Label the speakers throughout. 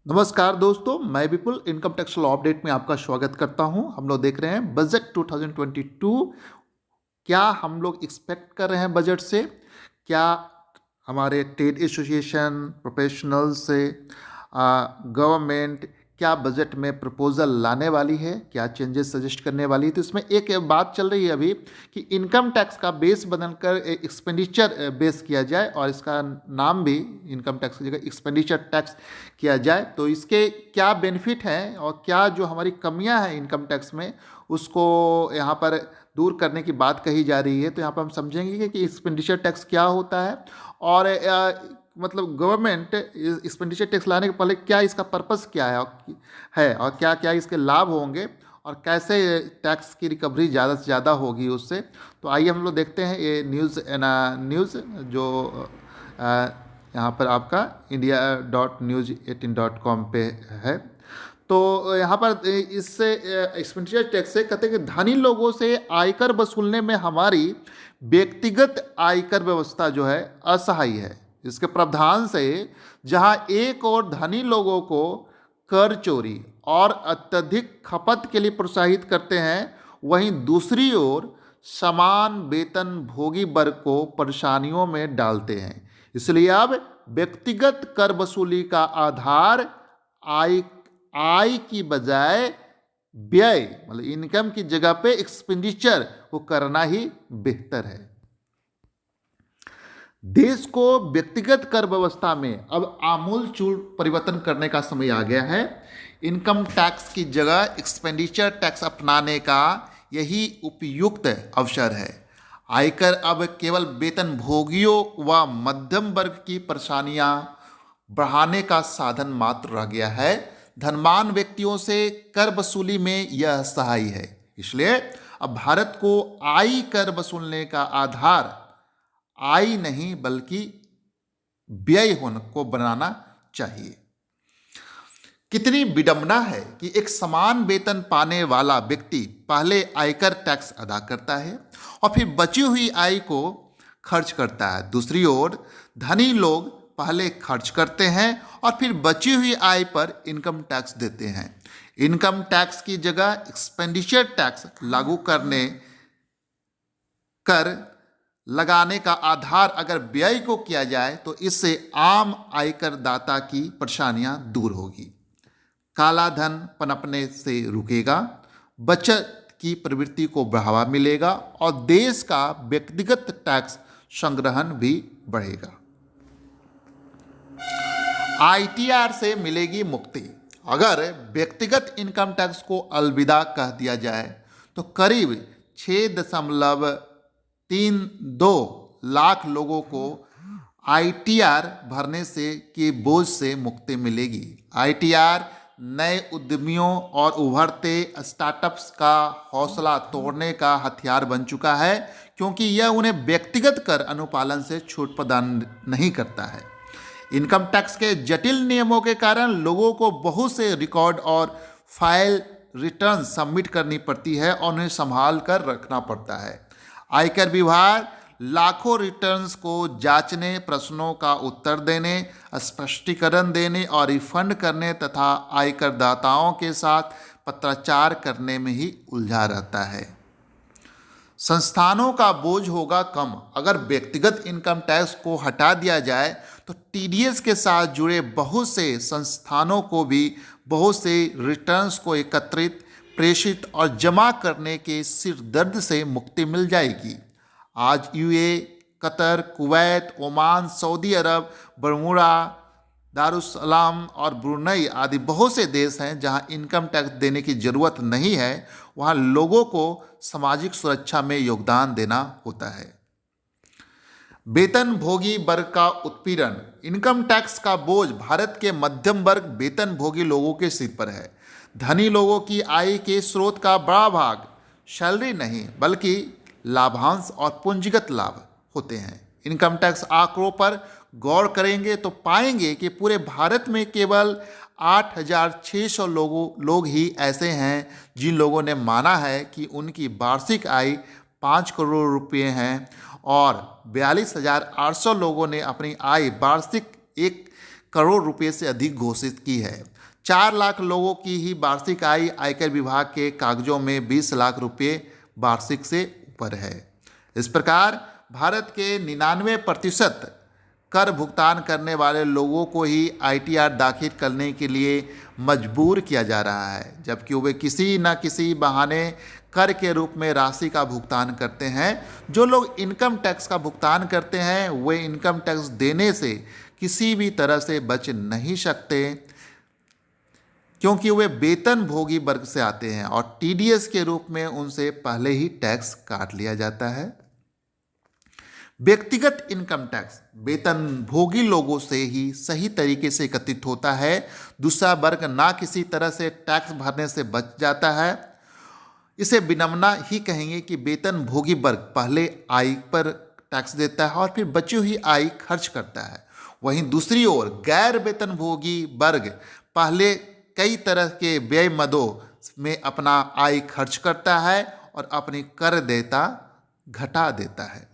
Speaker 1: नमस्कार दोस्तों, मैं विपुल इनकम टैक्स लॉ अपडेट में आपका स्वागत करता हूं। हम लोग देख रहे हैं बजट 2022। क्या हम लोग एक्सपेक्ट कर रहे हैं बजट से? क्या हमारे ट्रेड एसोसिएशन, प्रोफेशनल से गवर्नमेंट क्या बजट में प्रपोजल लाने वाली है, क्या चेंजेस सजेस्ट करने वाली है? तो इसमें एक बात चल रही है अभी कि इनकम टैक्स का बेस बदलकर एक्सपेंडिचर बेस किया जाए और इसका नाम भी इनकम टैक्स की जगह एक्सपेंडिचर टैक्स किया जाए। तो इसके क्या बेनिफिट हैं और क्या जो हमारी कमियां हैं इनकम टैक्स में, उसको यहाँ पर दूर करने की बात कही जा रही है। तो यहाँ पर हम समझेंगे कि एक्सपेंडिचर टैक्स क्या होता है और मतलब गवर्नमेंट एक्सपेंडिचर टैक्स लाने के पहले क्या इसका पर्पस क्या है और क्या क्या इसके लाभ होंगे और कैसे टैक्स की रिकवरी ज़्यादा से ज़्यादा होगी उससे। तो आइए हम लोग देखते हैं ये न्यूज़ जो यहाँ पर आपका india.news18.com पे है। तो यहाँ पर इससे एक्सपेंडिचर टैक्स से कहते हैं कि धनी लोगों से आयकर वसूलने में हमारी व्यक्तिगत आयकर व्यवस्था जो है असहाय है। इसके प्रावधान से जहाँ एक और धनी लोगों को कर चोरी और अत्यधिक खपत के लिए प्रोत्साहित करते हैं, वहीं दूसरी ओर समान वेतन भोगी वर्ग को परेशानियों में डालते हैं। इसलिए अब व्यक्तिगत कर वसूली का आधार आय आय की बजाय व्यय, मतलब इनकम की जगह पे एक्सपेंडिचर को करना ही बेहतर है। देश को व्यक्तिगत कर व्यवस्था में अब आमूलचूल परिवर्तन करने का समय आ गया है। इनकम टैक्स की जगह एक्सपेंडिचर टैक्स अपनाने का यही उपयुक्त अवसर है। आयकर अब केवल वेतन भोगियों व मध्यम वर्ग की परेशानियां बढ़ाने का साधन मात्र रह गया है। धनवान व्यक्तियों से कर वसूली में यह सहाय है। इसलिए अब भारत को आय कर वसूलने का आधार आय नहीं बल्कि व्यय होने को बनाना चाहिए। कितनी विडंबना है कि एक समान वेतन पाने वाला व्यक्ति पहले आयकर टैक्स अदा करता है और फिर बची हुई आय को खर्च करता है। दूसरी ओर धनी लोग पहले खर्च करते हैं और फिर बची हुई आय पर इनकम टैक्स देते हैं। इनकम टैक्स की जगह एक्सपेंडिचर टैक्स लागू कर लगाने का आधार अगर व्यय को किया जाए तो इससे आम आयकर दाता की परेशानियां दूर होगी, काला धन पनपने से रुकेगा, बचत की प्रवृत्ति को बढ़ावा मिलेगा और देश का व्यक्तिगत टैक्स संग्रहण भी बढ़ेगा। आईटीआर से मिलेगी मुक्ति। अगर व्यक्तिगत इनकम टैक्स को अलविदा कह दिया जाए तो करीब 6.32 लाख लोगों को आईटीआर भरने से के बोझ से मुक्ति मिलेगी। आईटीआर नए उद्यमियों और उभरते स्टार्टअप्स का हौसला तोड़ने का हथियार बन चुका है, क्योंकि यह उन्हें व्यक्तिगत कर अनुपालन से छूट प्रदान नहीं करता है। इनकम टैक्स के जटिल नियमों के कारण लोगों को बहुत से रिकॉर्ड और फाइल रिटर्न सबमिट करनी पड़ती है और उन्हें संभाल कर रखना पड़ता है। आयकर विभाग लाखों रिटर्न्स को जांचने, प्रश्नों का उत्तर देने, स्पष्टीकरण देने और रिफंड करने तथा आयकरदाताओं के साथ पत्राचार करने में ही उलझा रहता है। संस्थानों का बोझ होगा कम। अगर व्यक्तिगत इनकम टैक्स को हटा दिया जाए तो टीडीएस के साथ जुड़े बहुत से संस्थानों को भी बहुत से रिटर्न्स को एकत्रित, प्रेषित और जमा करने के सिर दर्द से मुक्ति मिल जाएगी। आज UAE, Qatar, Kuwait, Oman, Saudi Arabia, Bermuda, Darussalam और ब्रुनई आदि बहुत से देश हैं जहां इनकम टैक्स देने की ज़रूरत नहीं है। वहां लोगों को सामाजिक सुरक्षा में योगदान देना होता है। वेतन भोगी वर्ग का उत्पीड़न। इनकम टैक्स का बोझ भारत के मध्यम वर्ग वेतन भोगी लोगों के सिर पर है। धनी लोगों की आय के स्रोत का बड़ा भाग सैलरी नहीं बल्कि लाभांश और पूंजीगत लाभ होते हैं। इनकम टैक्स आंकड़ों पर गौर करेंगे तो पाएंगे कि पूरे भारत में केवल 8,600 लोग ही ऐसे हैं जिन लोगों ने माना है कि उनकी वार्षिक आय 5 करोड़ रुपये हैं और 42,800 लोगों ने अपनी आय वार्षिक 1 करोड़ रुपए से अधिक घोषित की है। 4 लाख लोगों की ही वार्षिक आय आयकर विभाग के कागजों में 20 लाख रुपए वार्षिक से ऊपर है। इस प्रकार भारत के 99% कर भुगतान करने वाले लोगों को ही आईटीआर दाखिल करने के लिए मजबूर किया जा रहा है, जबकि वे किसी न किसी बहाने कर के रूप में राशि का भुगतान करते हैं। जो लोग इनकम टैक्स का भुगतान करते हैं वे इनकम टैक्स देने से किसी भी तरह से बच नहीं सकते, क्योंकि वे वेतन भोगी वर्ग से आते हैं और टीडीएस के रूप में उनसे पहले ही टैक्स काट लिया जाता है। व्यक्तिगत इनकम टैक्स वेतन भोगी लोगों से ही सही तरीके से एकत्रित होता है। दूसरा वर्ग ना किसी तरह से टैक्स भरने से बच जाता है। इसे विनम्रता ही कहेंगे कि वेतन भोगी वर्ग पहले आय पर टैक्स देता है और फिर बची हुई आय खर्च करता है। वहीं दूसरी ओर गैर वेतन भोगी वर्ग पहले कई तरह के व्यय मदों में अपना आय खर्च करता है और अपनी कर देयता घटा देता है।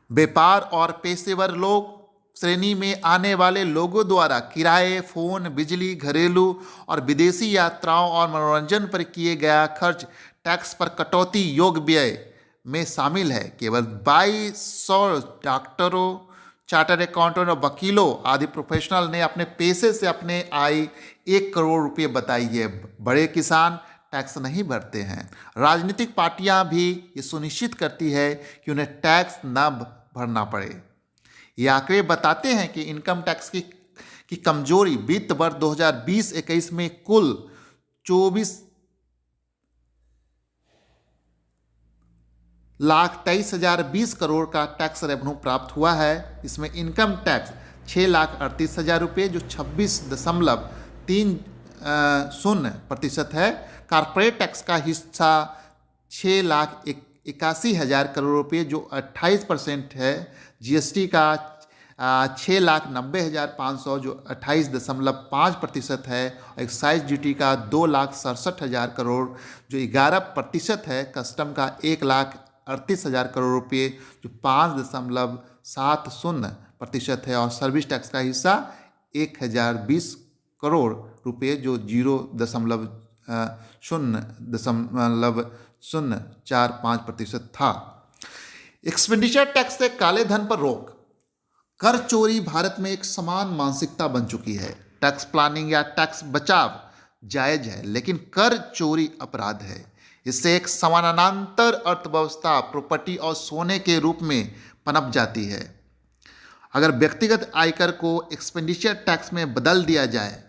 Speaker 1: व्यापार और पेशेवर लोग श्रेणी में आने वाले लोगों द्वारा किराए, फोन, बिजली, घरेलू और विदेशी यात्राओं और मनोरंजन पर किए गया खर्च टैक्स पर कटौती योग्य व्यय में शामिल है। केवल 2200 डॉक्टरों, चार्टर्ड अकाउंटेंट और वकीलों आदि प्रोफेशनल ने अपने पैसे से अपने आय 1 करोड़ रुपये बताई है। बड़े किसान टैक्स नहीं भरते हैं। राजनीतिक पार्टियां भी ये सुनिश्चित करती है कि उन्हें टैक्स न भरना पड़े। ये आंकड़े बताते हैं कि इनकम टैक्स की कमजोरी वित्त वर्ष 2020-21 में कुल 24,23,020 करोड़ का टैक्स रेवेन्यू प्राप्त हुआ है। इसमें इनकम टैक्स 6,38,000 रुपये जो 26.30% है। कॉर्पोरेट टैक्स का हिस्सा 6,81,000 करोड़ रुपये जो 28% है। जीएसटी का 6,90,500 जो 28.5% है। एक्साइज ड्यूटी का 2,67,000 करोड़ जो 11% है। कस्टम का 1,38,000 करोड़ रुपये जो 5.70% है। और सर्विस टैक्स का हिस्सा 1,020 करोड़ रुपये जो 0.045% था। एक्सपेंडिचर टैक्स से काले धन पर रोक। कर चोरी भारत में एक समान मानसिकता बन चुकी है। टैक्स प्लानिंग या टैक्स बचाव जायज है, लेकिन कर चोरी अपराध है। इससे एक समानांतर अर्थव्यवस्था प्रॉपर्टी और सोने के रूप में पनप जाती है। अगर व्यक्तिगत आयकर को एक्सपेंडिचर टैक्स में बदल दिया जाए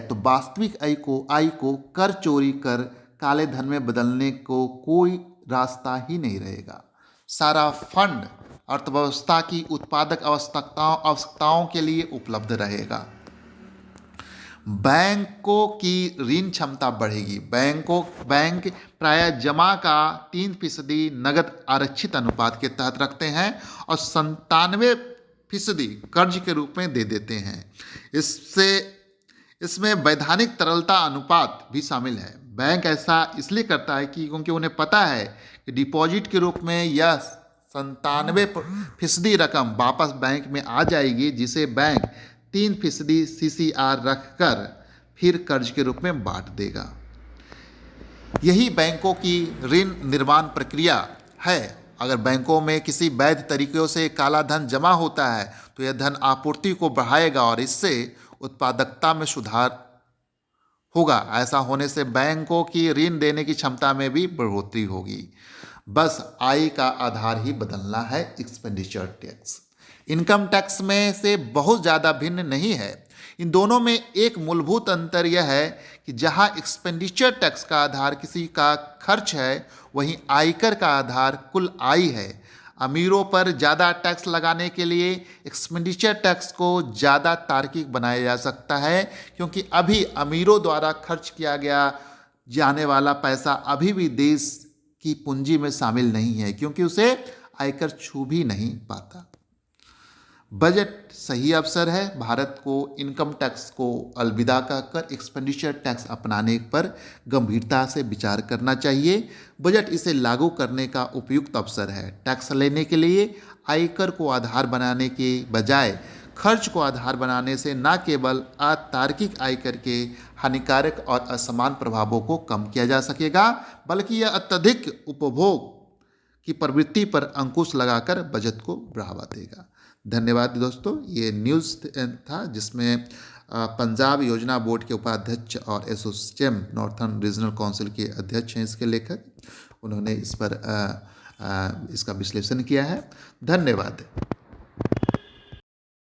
Speaker 1: तो वास्तविक आय को कर चोरी कर काले धन में बदलने को कोई रास्ता ही नहीं रहेगा। सारा फंड अर्थव्यवस्था की उत्पादक आवश्यकताओं के लिए उपलब्ध रहेगा। बैंकों की ऋण क्षमता बढ़ेगी। बैंक प्रायः जमा का 3% नगद आरक्षित अनुपात के तहत रखते हैं और 97% कर्ज के रूप में दे देते हैं। इसमें वैधानिक तरलता अनुपात भी शामिल है। बैंक ऐसा इसलिए करता है क्योंकि उन्हें पता है कि डिपॉजिट के रूप में यह 97% रकम वापस बैंक में आ जाएगी, जिसे बैंक 3% CCR रखकर फिर कर्ज के रूप में बांट देगा। यही बैंकों की ऋण निर्माण प्रक्रिया है। अगर बैंकों में किसी वैध तरीकों से काला धन जमा होता है तो यह धन आपूर्ति को बढ़ाएगा और इससे उत्पादकता में सुधार होगा। ऐसा होने से बैंकों की ऋण देने की क्षमता में भी बढ़ोतरी होगी। बस आय का आधार ही बदलना है। एक्सपेंडिचर टैक्स इनकम टैक्स में से बहुत ज़्यादा भिन्न नहीं है। इन दोनों में एक मूलभूत अंतर यह है कि जहां एक्सपेंडिचर टैक्स का आधार किसी का खर्च है, वहीं आयकर का आधार कुल आय है। अमीरों पर ज़्यादा टैक्स लगाने के लिए एक्सपेंडिचर टैक्स को ज़्यादा तार्किक बनाया जा सकता है, क्योंकि अभी अमीरों द्वारा खर्च किया जाने वाला पैसा अभी भी देश की पूंजी में शामिल नहीं है, क्योंकि उसे आयकर छू भी नहीं पाता। बजट सही अवसर है भारत को इनकम टैक्स को अलविदा कहकर एक्सपेंडिचर टैक्स अपनाने पर गंभीरता से विचार करना चाहिए। बजट इसे लागू करने का उपयुक्त अवसर है। टैक्स लेने के लिए आयकर को आधार बनाने के बजाय खर्च को आधार बनाने से न केवल अतार्किक आयकर के हानिकारक और असमान प्रभावों को कम किया जा सकेगा, बल्कि यह अत्यधिक उपभोग की प्रवृत्ति पर अंकुश लगाकर बजट को बढ़ावा देगा। धन्यवाद दोस्तों। ये न्यूज़ था जिसमें पंजाब योजना बोर्ड के उपाध्यक्ष और एसोचैम नॉर्थर्न रीजनल काउंसिल के अध्यक्ष हैं इसके लेखक। उन्होंने इस पर इसका विश्लेषण किया है। धन्यवाद।